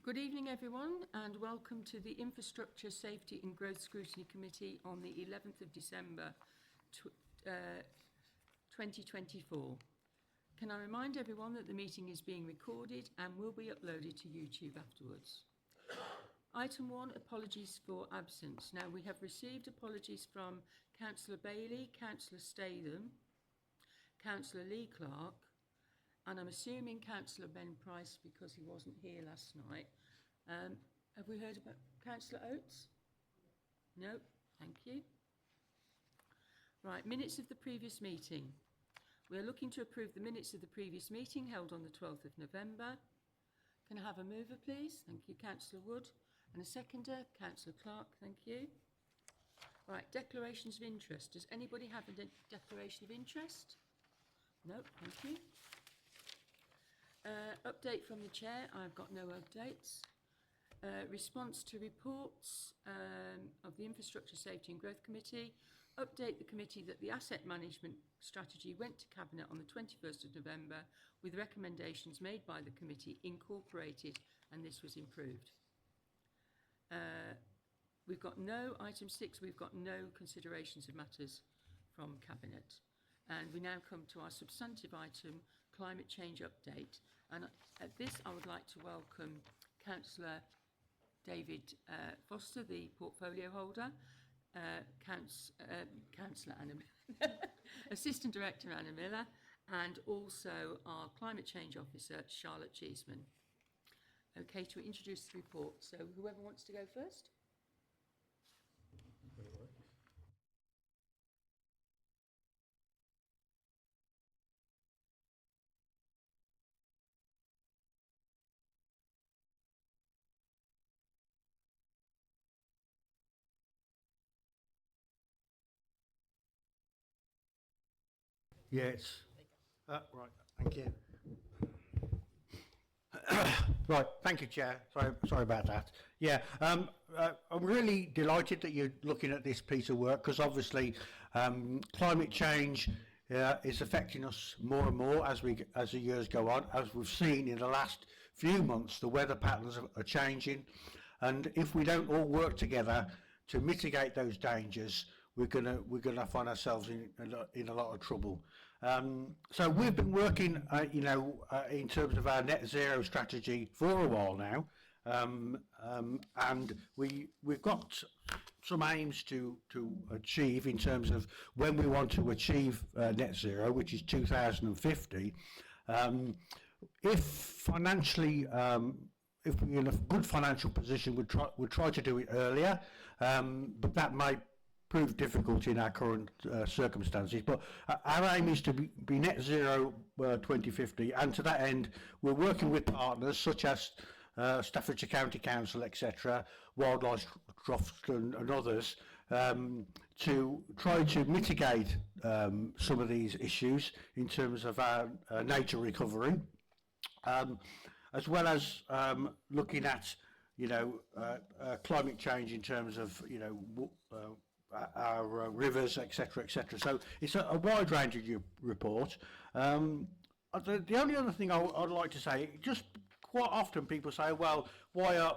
Good evening, everyone, and welcome to the Infrastructure, Safety and Growth Scrutiny Committee on the 11th of December 2024. Can I remind everyone that the meeting is being recorded and will be uploaded to YouTube afterwards. Item 1, apologies for absence. Now, we have received apologies from Councillor Bailey, Councillor Statham, Councillor Lee Clark, and I'm assuming Councillor Ben Price because he wasn't here last night. Have we heard about Councillor Oates? No, thank you. Right, minutes of the previous meeting. We are looking to approve the minutes of the previous meeting held on the 12th of November. Can I have a mover, please? Thank you, Councillor Wood. And a seconder, Councillor Clark, thank you. Right, declarations of interest. Does anybody have a declaration of interest? No, thank you. Update from the Chair, I've got no updates. Response to reports of the Infrastructure, Safety and Growth Committee. Update the committee that the asset management strategy went to Cabinet on the 21st of November with recommendations made by the committee incorporated, and this was improved. We've got no, item 6, we've got no considerations of matters from Cabinet. And we now come to our substantive item, climate change update. And at this, I would like to welcome Councillor David Foster, the portfolio holder, Councillor Anna Miller, Assistant Director Anna Miller, and also our Climate Change Officer, Charlotte Cheeseman. Okay, to introduce the report. So whoever wants to go first? Yes. Right, thank you. Right, thank you, Chair. Sorry about that. Yeah, I'm really delighted that you're looking at this piece of work because obviously climate change is affecting us more and more as the years go on. As we've seen in the last few months, the weather patterns are changing, and if we don't all work together to mitigate those dangers, we're gonna find ourselves in a lot of trouble. So we've been working, in terms of our net zero strategy for a while now, and we've got some aims to achieve in terms of when we want to achieve net zero, which is 2050. If financially, if we're in a good financial position, we'd try to do it earlier, but that might prove difficult in our current circumstances. But our aim is to be net zero 2050, and to that end we're working with partners such as Staffordshire County Council, etc., Wildlife Trust and others, to try to mitigate some of these issues in terms of our nature recovery, as well as looking at climate change in terms of our rivers, etc., etc. So it's a wide range of your report. The only other thing I'd like to say, just quite often people say, well, why are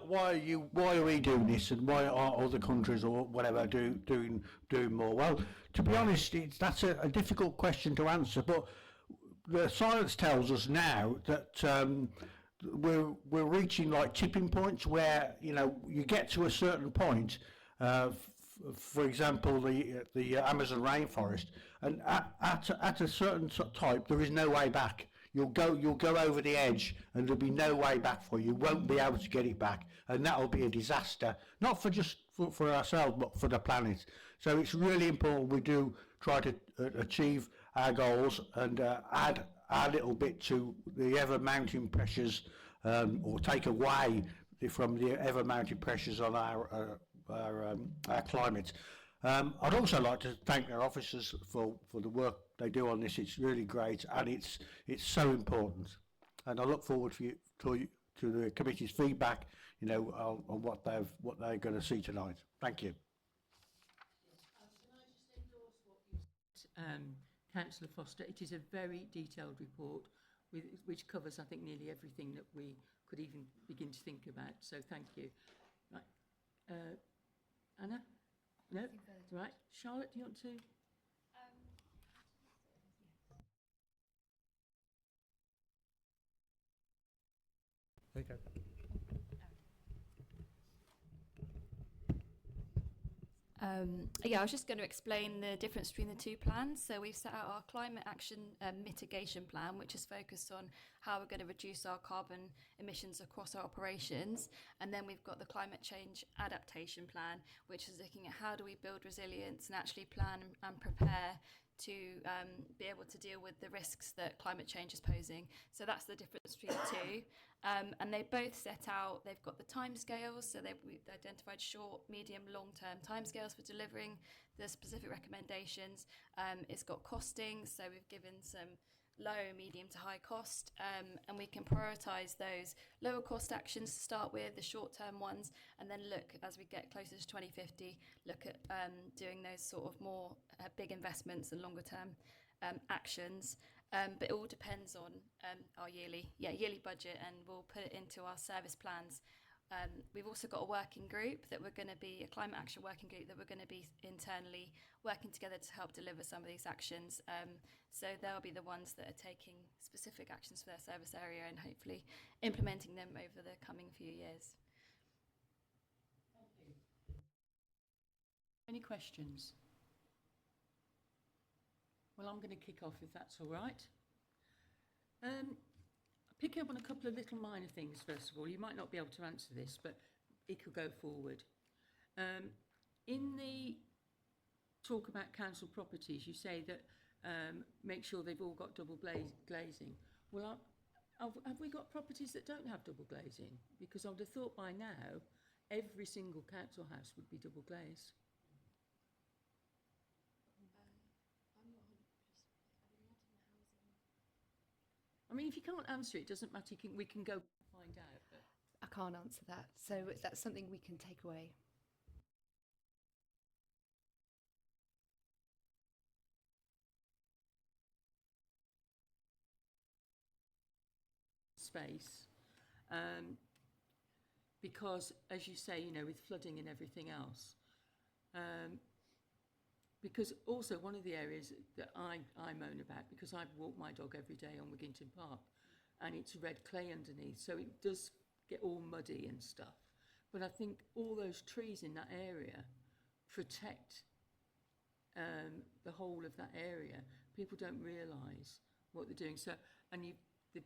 we doing this, and why are other countries or whatever doing more? Well, to be honest, that's a difficult question to answer, but the science tells us now that we're reaching like tipping points where you get to a certain point. For example, the Amazon rainforest, and at a certain type, there is no way back. You'll go over the edge, and there'll be no way back for you. You won't be able to get it back, and that'll be a disaster, not for just for ourselves, but for the planet. So it's really important we do try to achieve our goals and add our little bit to the ever-mounting pressures, or take away from the ever-mounting pressures on our climate. I'd also like to thank our officers for the work they do on this. It's really great, and it's so important. And I look forward to the committee's feedback, on what they're going to see tonight. Thank you. Can I just endorse what you said, Councillor Foster? It is a very detailed report which covers, I think, nearly everything that we could even begin to think about. So thank you. Right, Anna? No? Right. Charlotte, do you want to? Okay. Yeah, I was just going to explain the difference between the two plans. So we've set out our climate action mitigation plan, which is focused on how we're going to reduce our carbon emissions across our operations. And then we've got the climate change adaptation plan, which is looking at how do we build resilience and actually plan and prepare to be able to deal with the risks that climate change is posing. So that's the difference between the two. And they both set out, they've got the timescales, so we've identified short, medium, long-term timescales for delivering the specific recommendations. It's got costing, so we've given some low, medium to high cost, and we can prioritise those lower cost actions to start with, the short-term ones, and then look, as we get closer to 2050, look at doing those sort of more big investments and longer-term actions. But it all depends on our yearly budget, and we'll put it into our service plans. We've also got a working group that we're going to be, a climate action working group that we're going to be internally working together to help deliver some of these actions. So they'll be the ones that are taking specific actions for their service area and hopefully implementing them over the coming few years. Thank you. Any questions? Well, I'm going to kick off if that's all right. Pick up on a couple of little minor things, first of all. You might not be able to answer this, but it could go forward. In the talk about council properties, you say that make sure they've all got double glazing. Well, have we got properties that don't have double glazing? Because I would have thought by now every single council house would be double glazed. I mean, if you can't answer it, doesn't matter. We can go find out. But I can't answer that. So that's something we can take away. space, because, as you say, you know, with flooding and everything else. Because also one of the areas that I moan about, because I walk my dog every day on Wigginton Park, and it's red clay underneath, so it does get all muddy and stuff. But I think all those trees in that area protect the whole of that area. People don't realise what they're doing. So, and they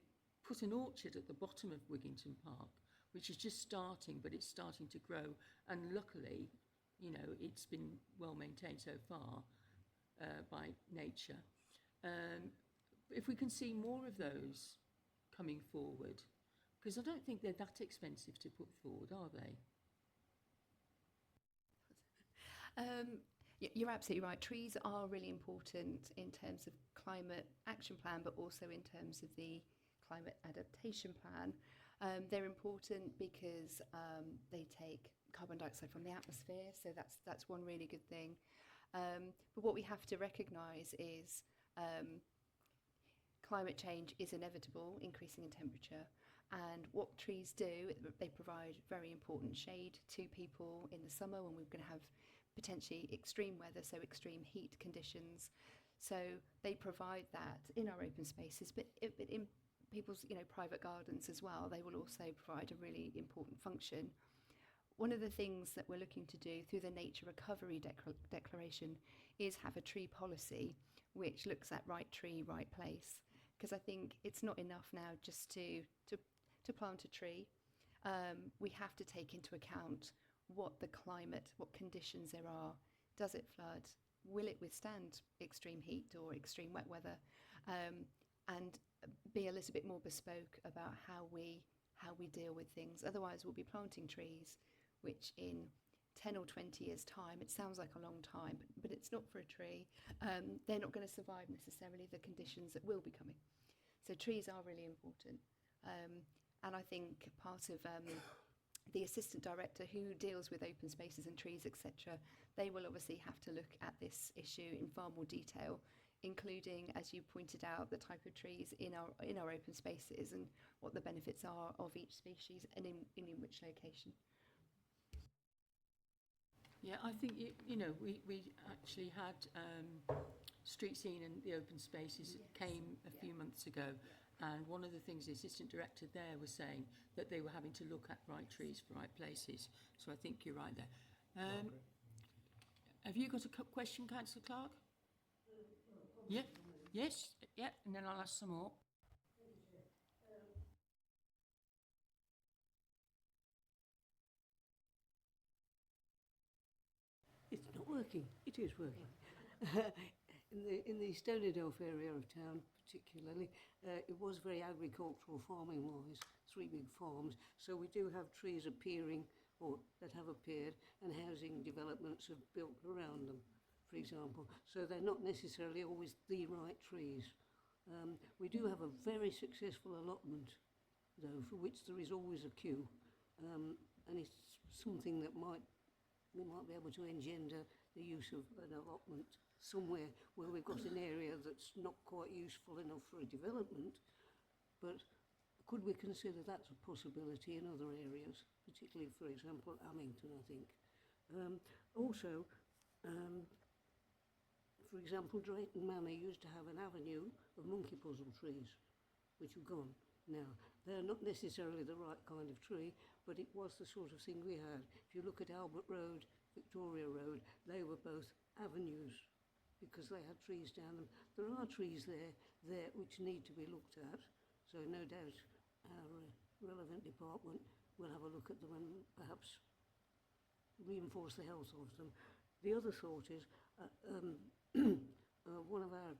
put an orchard at the bottom of Wigginton Park, which is just starting, but it's starting to grow. And luckily, you know, it's been well maintained so far by nature. If we can see more of those coming forward, because I don't think they're that expensive to put forward, are they? You're absolutely right. Trees are really important in terms of climate action plan, but also in terms of the climate adaptation plan. They're important because they take carbon dioxide from the atmosphere, so that's one really good thing. But what we have to recognise is climate change is inevitable, increasing in temperature, and what trees do, they provide very important shade to people in the summer when we're going to have potentially extreme weather, so extreme heat conditions. So they provide that in our open spaces, but in people's, you know, private gardens as well. They will also provide a really important function. One of the things that we're looking to do through the Nature Recovery Declaration is have a tree policy which looks at right tree, right place. Because I think it's not enough now just to plant a tree. We have to take into account what the climate, what conditions there are. Does it flood? Will it withstand extreme heat or extreme wet weather? And be a little bit more bespoke about how we deal with things. Otherwise, we'll be planting trees, which in 10 or 20 years' time, it sounds like a long time, but it's not for a tree. They're not going to survive necessarily the conditions that will be coming. So trees are really important. And I think part of the assistant director who deals with open spaces and trees, etc., they will obviously have to look at this issue in far more detail including, as you pointed out, the type of trees in our open spaces and what the benefits are of each species and in which location. Yeah, I think, we actually had street scene and the open spaces came a few months ago, and one of the things the assistant director there was saying that they were having to look at right trees for right places. So I think you're right there. Have you got a question, Councillor Clark? Yeah. Yes. Yeah. And then I'll ask some more. It's not working. It is working. in the Stoneydale area of town, particularly, it was very agricultural farming-wise, 3 big farms. So we do have trees appearing, or that have appeared, and housing developments have built around them, for example. So they're not necessarily always the right trees. We do have a very successful allotment, though, for which there is always a queue, and it's something that we might be able to engender the use of an allotment somewhere where we've got an area that's not quite useful enough for a development, but could we consider that's a possibility in other areas, particularly, for example, Amington, I think. Also, for example, Drayton Manor used to have an avenue of monkey puzzle trees, which have gone now. They're not necessarily the right kind of tree, but it was the sort of thing we had. If you look at Albert Road, Victoria Road, they were both avenues because they had trees down them. There are trees there which need to be looked at, so no doubt our relevant department will have a look at them and perhaps reinforce the health of them. The other thought is one of our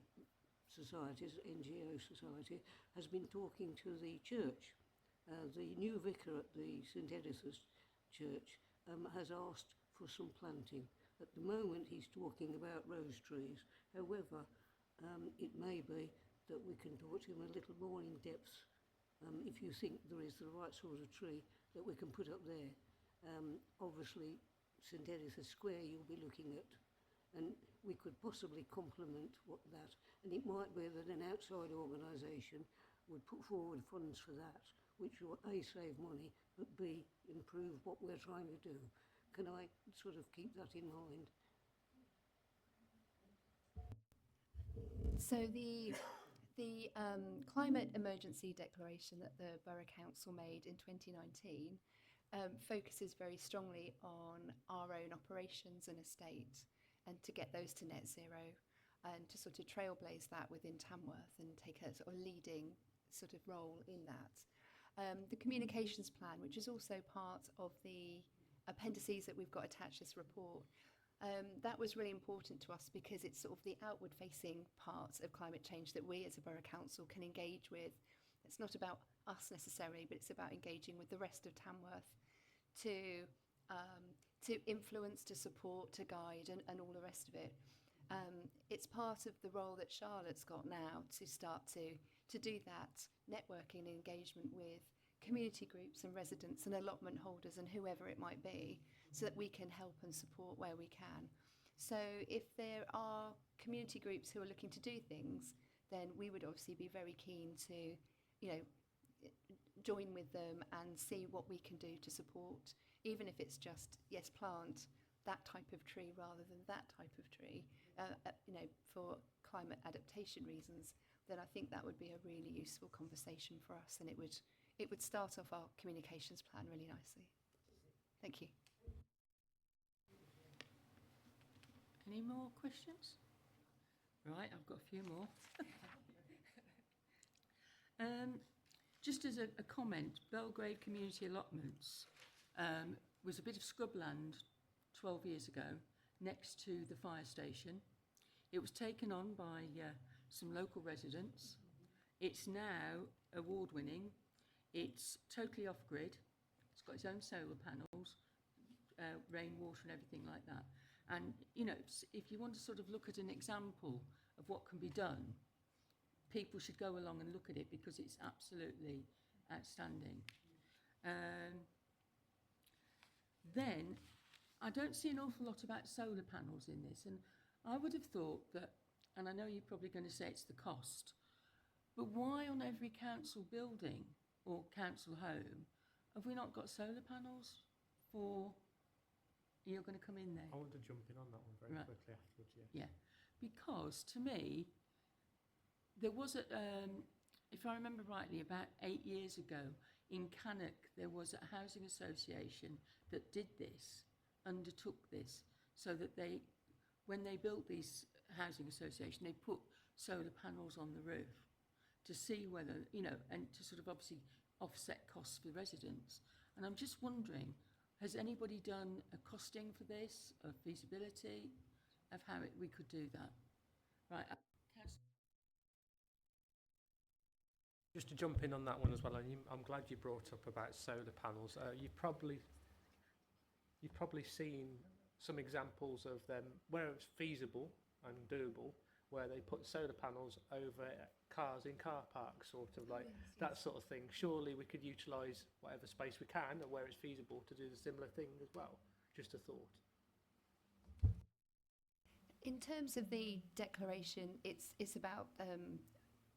societies, NGO Society, has been talking to the church. The new vicar at the St Edith's Church has asked for some planting. At the moment he's talking about rose trees. However, it may be that we can talk to him a little more in depth if you think there is the right sort of tree that we can put up there. Obviously, St Edith's Square you'll be looking at, and we could possibly complement that. And it might be that an outside organisation would put forward funds for that, which will A, save money, but B, improve what we're trying to do. Can I sort of keep that in mind? So the climate emergency declaration that the Borough Council made in 2019 focuses very strongly on our own operations and estate, and to get those to net zero, and to sort of trailblaze that within Tamworth and take a sort of leading sort of role in that. The communications plan, which is also part of the appendices that we've got attached to this report, that was really important to us because it's sort of the outward facing parts of climate change that we as a Borough Council can engage with. It's not about us necessarily, but it's about engaging with the rest of Tamworth to influence, to support, to guide, and all the rest of it. It's part of the role that Charlotte's got now to start to do that networking and engagement with community groups and residents and allotment holders and whoever it might be, so that we can help and support where we can. So if there are community groups who are looking to do things, then we would obviously be very keen to, join with them and see what we can do to support, even if it's just, yes, plant that type of tree rather than that type of tree, for climate adaptation reasons, then I think that would be a really useful conversation for us, and it would start off our communications plan really nicely. Thank you. Any more questions? Right, I've got a few more. Just as a comment, Belgrave Community Allotments was a bit of scrubland 12 years ago next to the fire station. It was taken on by some local residents. It's now award-winning. It's totally off-grid. It's got its own solar panels, rainwater and everything like that. And, if you want to sort of look at an example of what can be done, people should go along and look at it because it's absolutely outstanding. Then, I don't see an awful lot about solar panels in this, and I would have thought that and I know you're probably going to say it's the cost, but why on every council building or council home have we not got solar panels for... You're going to come in there? I want to jump in on that one very Right. quickly afterwards, yeah. Yeah, because to me, there was a, if I remember rightly, about 8 years ago in Cannock, there was a housing association that did this, undertook this, so that they, when they built these housing association, they put solar panels on the roof to see whether, you know, and to sort of obviously offset costs for residents. And I'm just wondering, has anybody done a costing for this, a feasibility of how we could do that? Right. Just to jump in on that one as well, and I'm glad you brought up about solar panels. You've probably seen some examples of them where it's feasible and doable, where they put solar panels over cars in car parks, sort of like that sort of thing. Surely we could utilise whatever space we can, and where it's feasible to do the similar thing as well. Just a thought. In terms of the declaration, it's about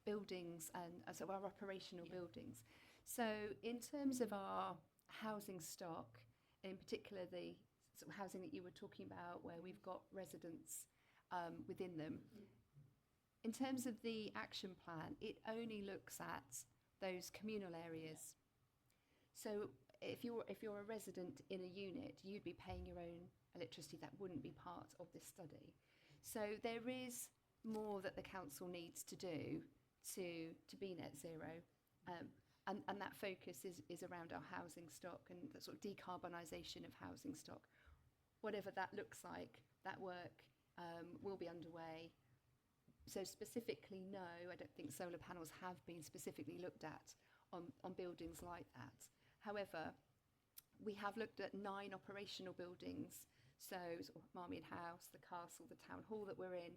buildings and so our operational buildings. So in terms of our housing stock, in particular the sort of housing that you were talking about where we've got residents within them, in terms of the action plan, it only looks at those communal areas. So if you're a resident in a unit, you'd be paying your own electricity. That wouldn't be part of this study. So there is more that the council needs to do to be net zero, and that focus is around our housing stock and the sort of decarbonisation of housing stock. Whatever that looks like, that work will be underway. So specifically, no, I don't think solar panels have been specifically looked at on buildings like that. However, we have looked at 9 operational buildings, so sort of Marmion House, the castle, the town hall that we're in,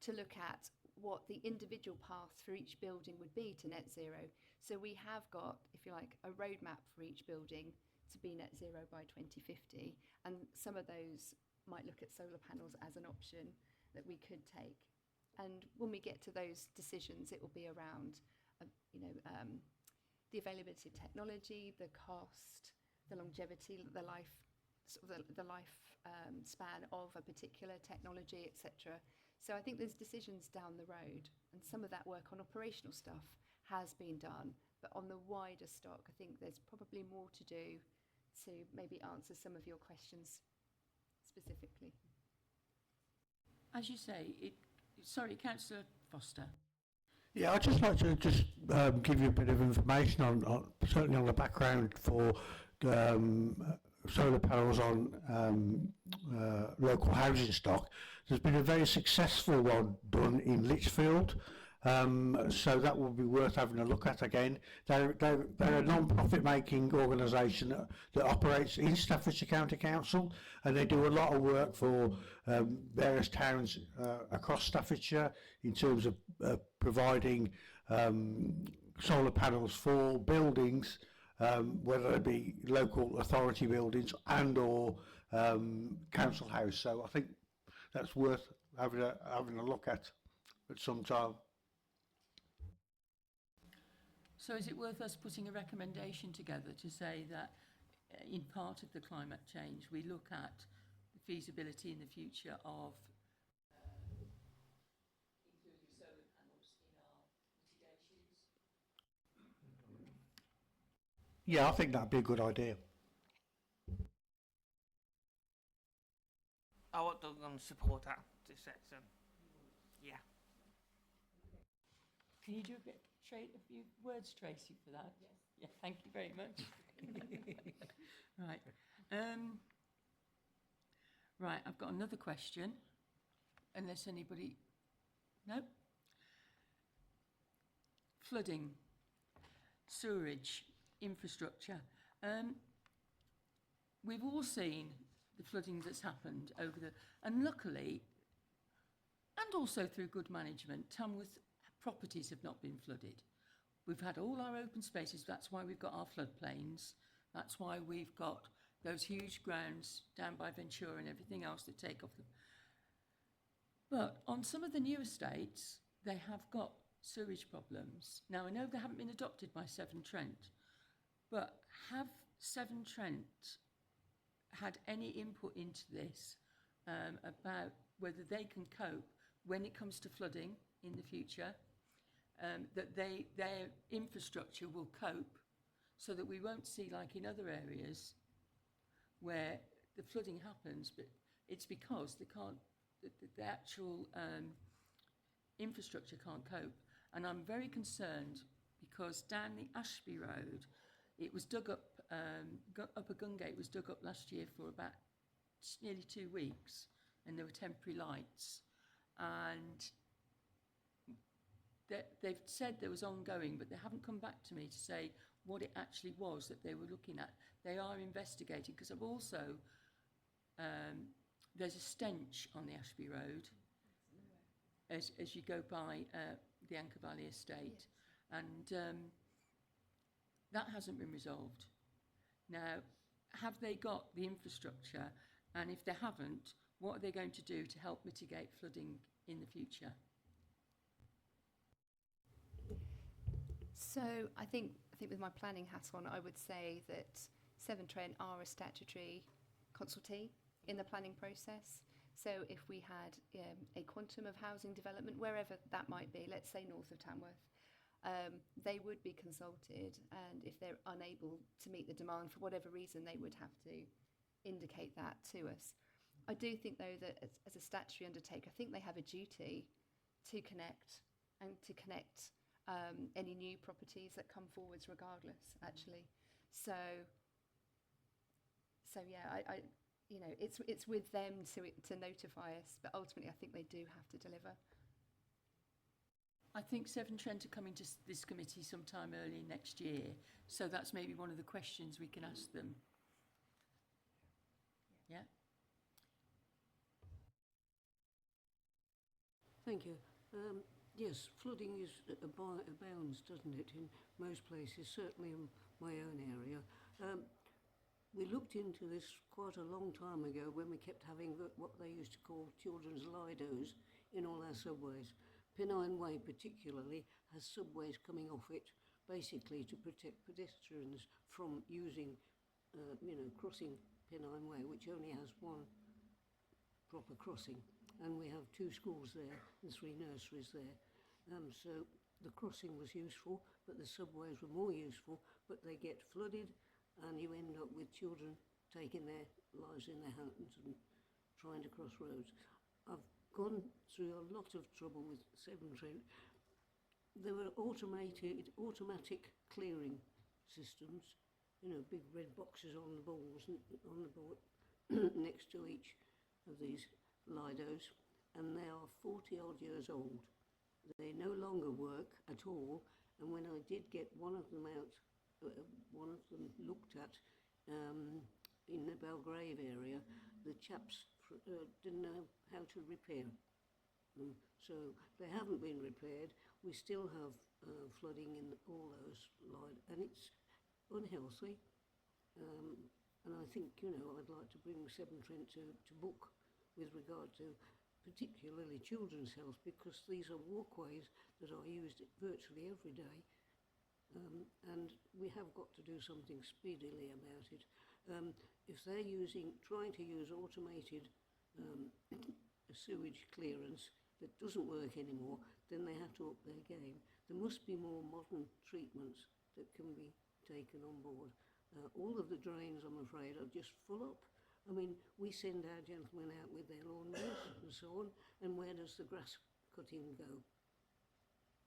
to look at what the individual path for each building would be to net zero. So we have got, if you like, a roadmap for each building to be net zero by 2050, and some of those might look at solar panels as an option that we could take. And when we get to those decisions, it will be around, the availability of technology, the cost, the longevity, the life, sort of the life span of a particular technology, etc. So I think there's decisions down the road, and some of that work on operational stuff has been done, but on the wider stock, I think there's probably more to do to maybe answer some of your questions specifically. As you say, sorry, Councillor Foster. Yeah, I'd just like to give you a bit of information on certainly on the background for solar panels on local housing stock. There's been a very successful one done in Lichfield, so that will be worth having a look at again. They're a non-profit making organisation that operates in Staffordshire County Council, and they do a lot of work for various towns across Staffordshire in terms of providing solar panels for buildings, whether it be local authority buildings and or council house. So I think that's worth having a look at some time. So is it worth us putting a recommendation together to say that in part of the climate change we look at the feasibility in the future of including solar panels in our mitigations? Yeah, I think that'd be a good idea. I would support that. Yeah. Can you do a few words, Tracy, for that? Yes. Yeah, thank you very much. Right. Right, I've got another question, unless anybody... No? Flooding, sewerage, infrastructure. We've all seen the flooding that's happened and luckily, and also through good management, Tamworth properties have not been flooded. We've had all our open spaces, that's why we've got our floodplains, that's why we've got those huge grounds down by Ventura and everything else that take off But on some of the new estates, they have got sewage problems. Now, I know they haven't been adopted by Severn Trent, but have Severn Trent had any input into this about whether they can cope when it comes to flooding in the future, that their infrastructure will cope so that we won't see, like in other areas where the flooding happens, but it's because they can't, the actual infrastructure can't cope. And I'm very concerned because down the Ashby Road, it was dug up, Upper Gungate was dug up last year for about nearly 2 weeks, and there were temporary lights. And they've said there was ongoing, but they haven't come back to me to say what it actually was that they were looking at. They are investigating, because I've also, there's a stench on the Ashby Road as you go by the Anchor Valley estate, and that hasn't been resolved. Now, have they got the infrastructure? And if they haven't, what are they going to do to help mitigate flooding in the future? So I think with my planning hat on, I would say that Severn Trent are a statutory consultee in the planning process. So if we had a quantum of housing development, wherever that might be, let's say north of Tamworth, they would be consulted, and if they're unable to meet the demand for whatever reason, they would have to indicate that to us. I do think, though, that as a statutory undertaker, I think they have a duty to connect any new properties that come forwards regardless, actually. So yeah, I you know, it's with them to notify us, but ultimately I think they do have to deliver. I think Severn Trent are coming to this committee sometime early next year, so that's maybe one of the questions we can ask them. Yeah? Thank you. Yes, flooding abounds, doesn't it, in most places, certainly in my own area. We looked into this quite a long time ago when we kept having what they used to call children's lidos in all our subways. Pennine Way particularly has subways coming off it basically to protect pedestrians from using, crossing Pennine Way, which only has one proper crossing. And we have 2 schools there and 3 nurseries there. So the crossing was useful, but the subways were more useful, but they get flooded and you end up with children taking their lives in their hands and trying to cross roads. I've gone through a lot of trouble with Severn Trent. There were automatic clearing systems, big red boxes on the balls, on the board next to each of these lidos, and they are 40 odd years old. They no longer work at all, and when I did get one of them out, one of them looked at in the Belgrave area, the chaps didn't know how to repair them, so they haven't been repaired. We still have flooding in all those lidos, and it's unhealthy, and I think, I'd like to bring Severn Trent to book with regard to particularly children's health, because these are walkways that are used virtually every day, and we have got to do something speedily about it. If they're trying to use automated sewage clearance that doesn't work anymore, then they have to up their game. There must be more modern treatments that can be taken on board. All of the drains, I'm afraid, are just full up. I mean, we send our gentlemen out with their lawnmowers and so on, and where does the grass cutting go?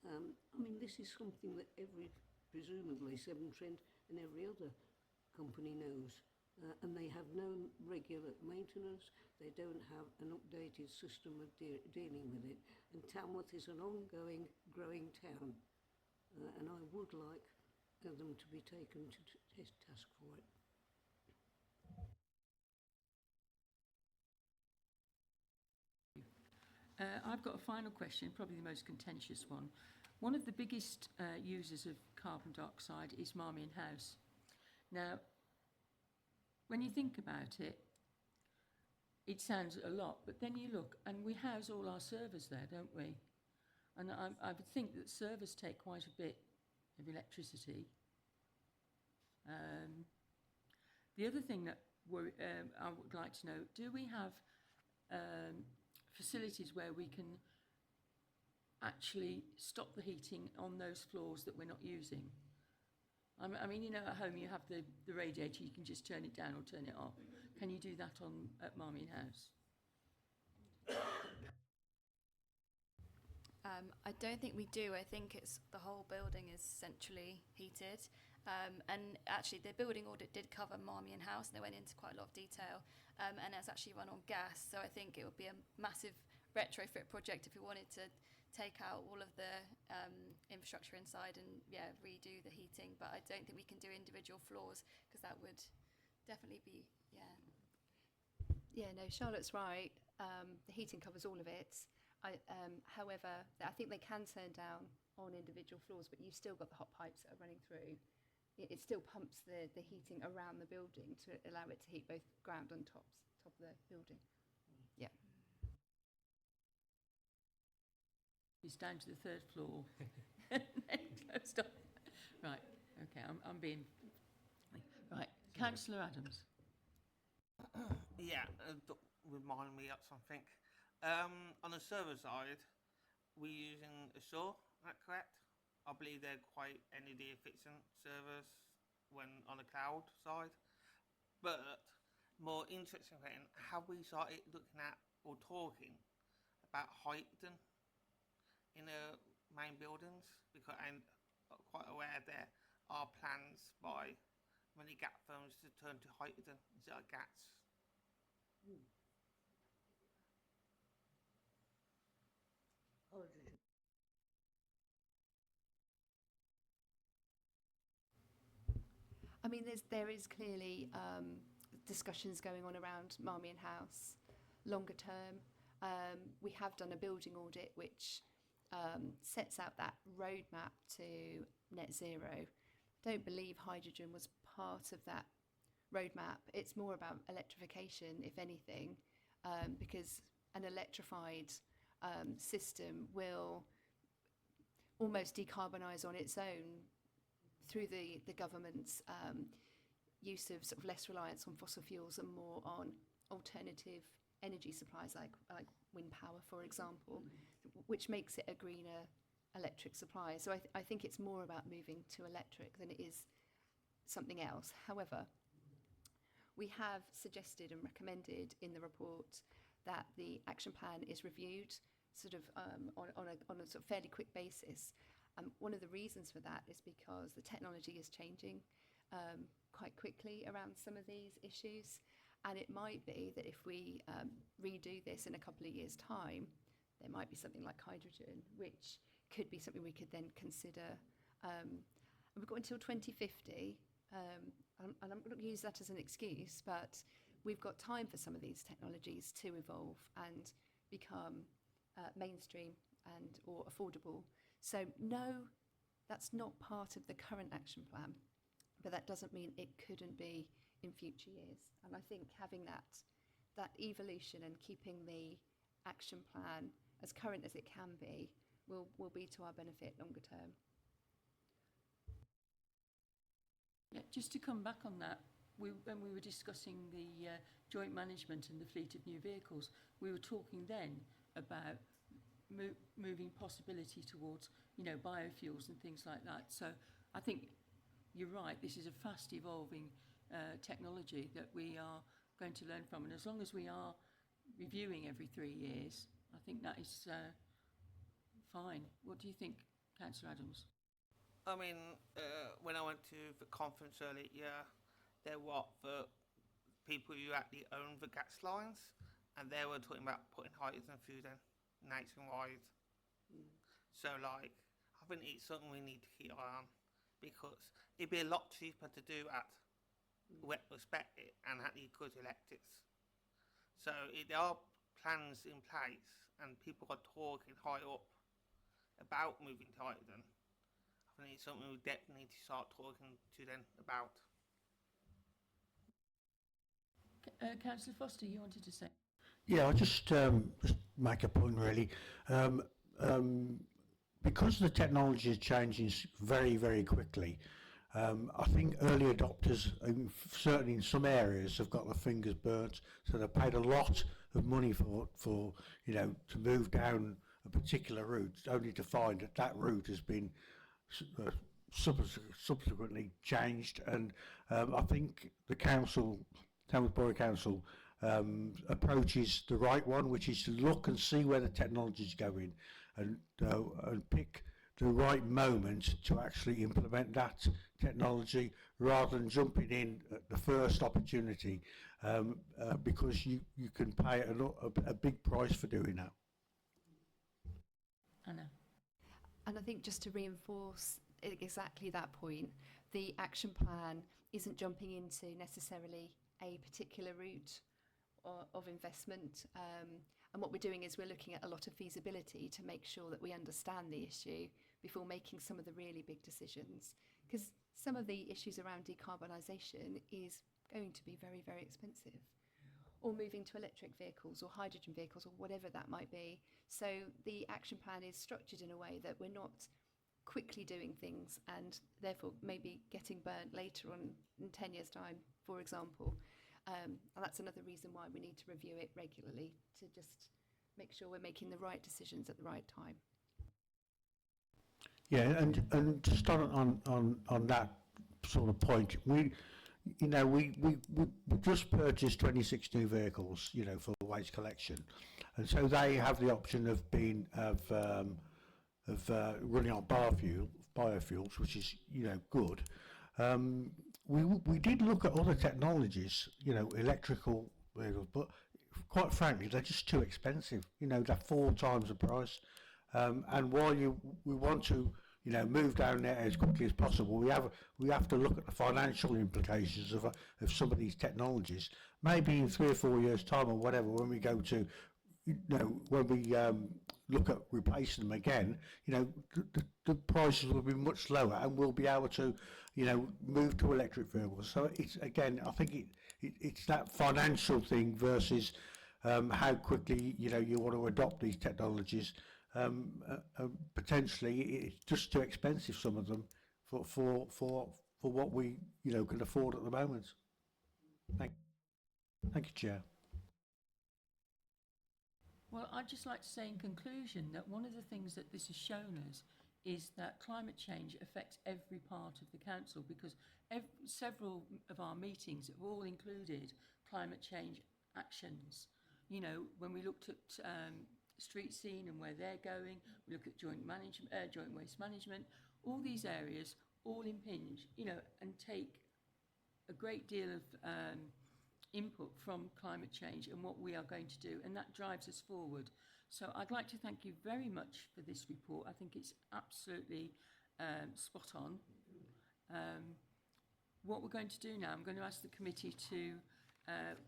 I mean, this is something that presumably Severn Trent and every other company knows, and they have no regular maintenance. They don't have an updated system of dealing with it, and Tamworth is an ongoing, growing town, and I would like them to be taken to task for it. I've got a final question, probably the most contentious one. One of the biggest users of carbon dioxide is Marmion House. Now, when you think about it, it sounds a lot, but then you look, and we house all our servers there, don't we? And I would think that servers take quite a bit of electricity. The other thing that I would like to know, do we have facilities where we can actually stop the heating on those floors that we're not using? I mean, you know, at home you have the radiator, you can just turn it down or turn it off. Can you do that at Marmion House? I don't think we do. I think it's the whole building is centrally heated. And actually, the building audit did cover Marmion House, and they went into quite a lot of detail. And it's actually run on gas, so I think it would be a massive retrofit project if we wanted to take out all of the infrastructure inside and redo the heating. But I don't think we can do individual floors because that would definitely be Yeah, no, Charlotte's right. The heating covers all of it. However, I think they can turn down on individual floors, but you've still got the hot pipes that are running through. It still pumps the heating around the building to allow it to heat both ground and top of the building. Yeah. It's down to the third floor. And then closed off. Right, okay, I'm being... Right, Councillor Adams. Yeah, remind me of something. On the server side, we're using Azure, is that correct? I believe they're quite energy efficient servers when on the cloud side. But more interesting thing, have we started looking at or talking about hydrogen in the main buildings? Because I'm quite aware there are plans by many gap firms to turn to hydrogen instead of gas. I mean, there is clearly discussions going on around Marmion House. Longer term, we have done a building audit which sets out that roadmap to net zero. I don't believe hydrogen was part of that roadmap. It's more about electrification, if anything, because an electrified system will almost decarbonise on its own through the government's use of sort of less reliance on fossil fuels and more on alternative energy supplies like wind power, for example, which makes it a greener electric supply. So I think it's more about moving to electric than it is something else. However, we have suggested and recommended in the report that the action plan is reviewed sort of on a sort of fairly quick basis. One of the reasons for that is because the technology is changing quite quickly around some of these issues, and it might be that if we redo this in a couple of years' time, there might be something like hydrogen, which could be something we could then consider. And we've got until 2050, and I'm not going to use that as an excuse, but we've got time for some of these technologies to evolve and become mainstream and or affordable. So no, that's not part of the current action plan, but that doesn't mean it couldn't be in future years. And I think having that evolution and keeping the action plan as current as it can be will be to our benefit longer term. Yeah, just to come back on that, when we were discussing the joint management and the fleet of new vehicles, we were talking then about moving possibility towards, you know, biofuels and things like that. So I think you're right, this is a fast evolving technology that we are going to learn from, and as long as we are reviewing every 3 years, I think that is fine. What do you think, Councillor Adams? I mean, when I went to the conference earlier, there were the people who actually own the gas lines, and they were talking about putting hydrogen through them nationwide. So, like, I think it's something we need to keep an eye on, because it'd be a lot cheaper to do at wet perspective and actually good electrics. So, there are plans in place, and people are talking high up about moving to hydrogen. I think it's something we definitely need to start talking to them about. Councillor Foster, you wanted to say? Yeah, I'll just make a point really. Um, because the technology is changing very, very quickly, I think early adopters, certainly in some areas, have got their fingers burnt. So they've paid a lot of money for to move down a particular route, only to find that that route has been uh, subsequently changed. And I think the council, Tamworth Borough Council, approach is the right one, which is to look and see where the technology is going, and pick the right moment to actually implement that technology, rather than jumping in at the first opportunity, because you can pay a big price for doing that. Anna. And I think just to reinforce exactly that point, the action plan isn't jumping into necessarily a particular route of investment. And what we're doing is we're looking at a lot of feasibility to make sure that we understand the issue before making some of the really big decisions. Because some of the issues around decarbonisation is going to be very, very expensive. Or moving to electric vehicles or hydrogen vehicles or whatever that might be. So the action plan is structured in a way that we're not quickly doing things and therefore maybe getting burnt later on in 10 years' time, for example. And that's another reason why we need to review it regularly, to just make sure we're making the right decisions at the right time. Yeah, and just on that sort of point, we just purchased 26 new vehicles, for waste collection, and so they have the option of being running on biofuels, which is good. We did look at other technologies, electrical vehicles, but quite frankly, they're just too expensive. They're 4 times the price. And while we want to, move down there as quickly as possible, we have to look at the financial implications of some of these technologies. Maybe in 3 or 4 years' time or whatever, when we go to, when we look at replacing them again, the prices will be much lower, and we'll be able to, move to electric vehicles. So it's, again, I think it's that financial thing versus how quickly you want to adopt these technologies. Potentially it's just too expensive, some of them, for what we can afford at the moment. Thank you, Chair. Well, I'd just like to say in conclusion that one of the things that this has shown us is that climate change affects every part of the council, because several of our meetings have all included climate change actions. When we looked at street scene and where they're going, we look at joint waste management, all these areas all impinge, and take a great deal of input from climate change and what we are going to do, and that drives us forward. So I'd like to thank you very much for this report. I think it's absolutely spot on. What we're going to do now, I'm going to ask the committee to,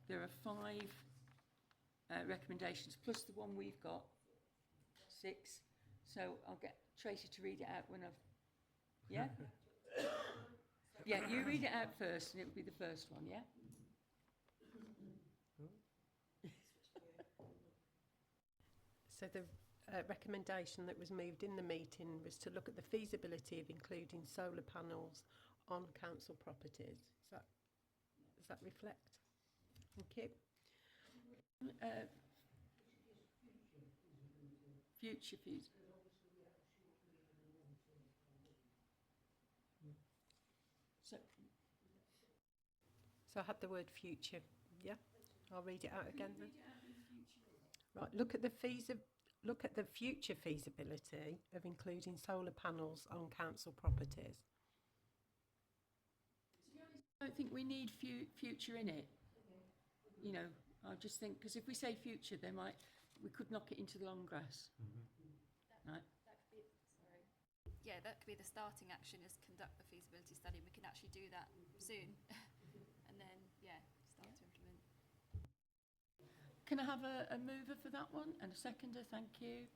there are 5 recommendations, plus the one we've got, 6. So I'll get Tracy to read it out when I've, yeah? Yeah, you read it out first and it'll be the first one, yeah? So the recommendation that was moved in the meeting was to look at the feasibility of including solar panels on council properties. Does that reflect? Thank you. Future fees. So I had the word future. Yeah, I'll read it out again then. Right, look at the future feasibility of including solar panels on council properties. I don't think we need future in it. I just think, because if we say future, we could knock it into the long grass. Right? Yeah, that could be the starting action, is conduct the feasibility study. We can actually do that soon. And then, start to implement. Can I have a mover for that one and a seconder? Thank you.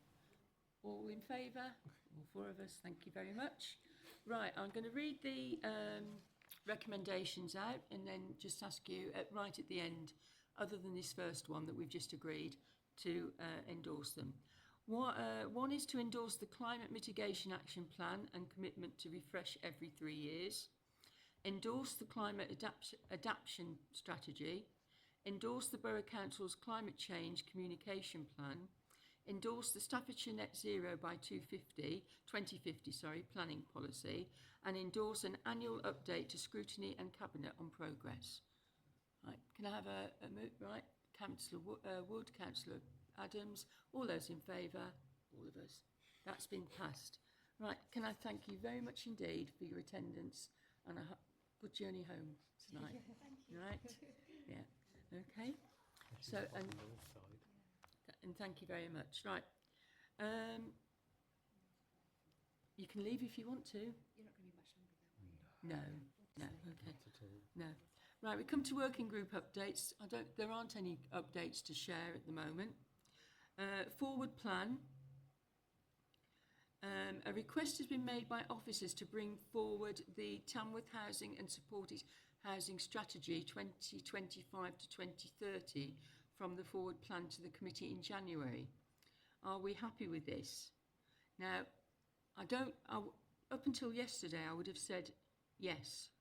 All in favour? All 4 of us, thank you very much. Right, I'm going to read the recommendations out and then just ask you right at the end, other than this first one that we've just agreed to endorse them. One is to endorse the Climate Mitigation Action Plan and commitment to refresh every 3 years. Endorse the Climate Adaptation Strategy. Endorse the Borough Council's Climate Change Communication Plan. Endorse the Staffordshire Net Zero by 2050 planning policy, and endorse an annual update to Scrutiny and Cabinet on progress. Right, can I have a move? Right, Councillor Wood, Councillor Adams, all those in favour, all of us. That's been passed. Right, can I thank you very much indeed for your attendance and a good journey home tonight. Thank you. Right, yeah, okay. So, and thank you very much. Right, you can leave if you want to. You're not going to be much longer though. No, okay, no. Right, we come to working group updates. There aren't any updates to share at the moment. Forward plan. A request has been made by officers to bring forward the Tamworth Housing and Supported Housing Strategy 2025 to 2030 from the forward plan to the committee in January. Are we happy with this? Now, up until yesterday I would have said yes,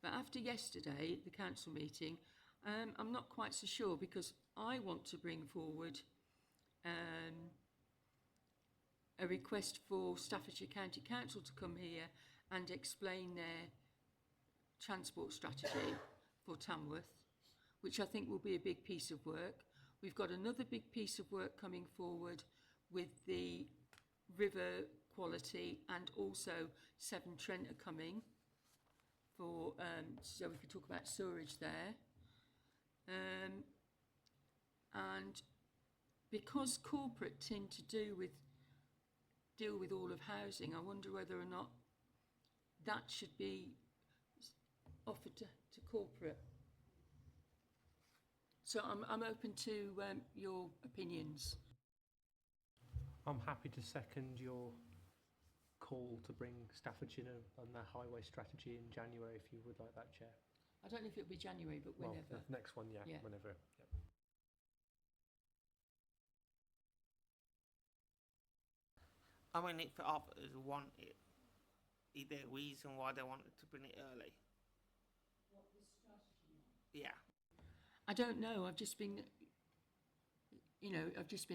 but after yesterday, the council meeting, I'm not quite so sure, because I want to bring forward a request for Staffordshire County Council to come here and explain their transport strategy for Tamworth, which I think will be a big piece of work. We've got another big piece of work coming forward with the river quality, and also Severn Trent are coming for, so we could talk about sewerage there. And because corporate tend to deal with all of housing, I wonder whether or not that should be offered to corporate. So I'm open to your opinions. I'm happy to second your call to bring Staffordshire on their highway strategy in January, if you would like that, Chair. I don't know if it'll be January, but whenever. Well, the next one, yeah. Whenever. Yep. I mean, if the others want it, is there a reason why they wanted to bring it early? What the strategy? Yeah. I don't know. I've just been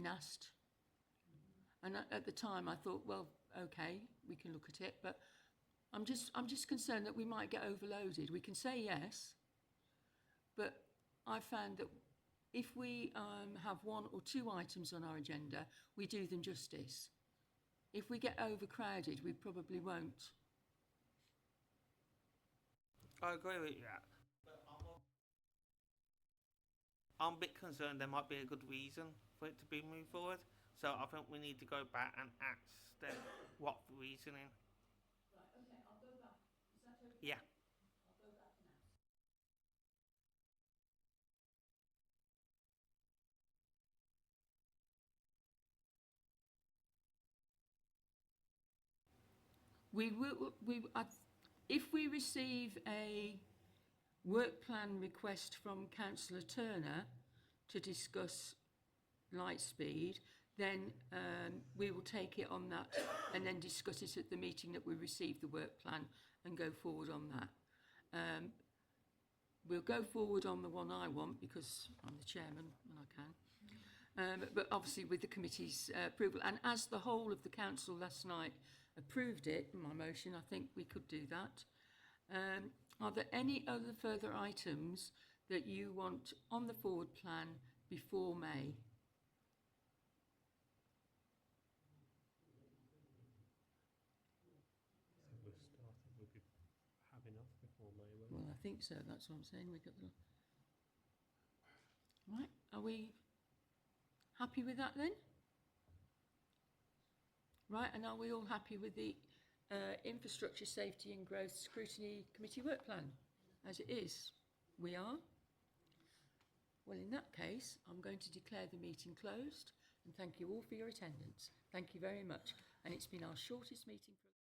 asked. And at the time I thought, well, okay, we can look at it, but I'm just concerned that we might get overloaded. We can say yes, but I found that if we have 1 or 2 items on our agenda, we do them justice. If we get overcrowded, we probably won't. I agree with you. But I'm a bit concerned there might be a good reason for it to be moved forward. So I think we need to go back and ask them what the reasoning. Right, okay, I'll go back. Is that okay? Yeah. I'll go back now. If we receive a work plan request from Councillor Turner to discuss Lightspeed, then we will take it on that and then discuss it at the meeting that we receive the work plan and go forward on that. We'll go forward on the one I want because I'm the chairman and I can. But obviously with the committee's approval, and as the whole of the council last night approved it, my motion, I think we could do that. Are there any other further items that you want on the forward plan before May? Well, I think so. That's what I'm saying. We got the right. Are we happy with that then? Right, and are we all happy with the Infrastructure, Safety and Growth Scrutiny Committee work plan as it is? We are. Well, in that case, I'm going to declare the meeting closed and thank you all for your attendance. Thank you very much. And it's been our shortest meeting for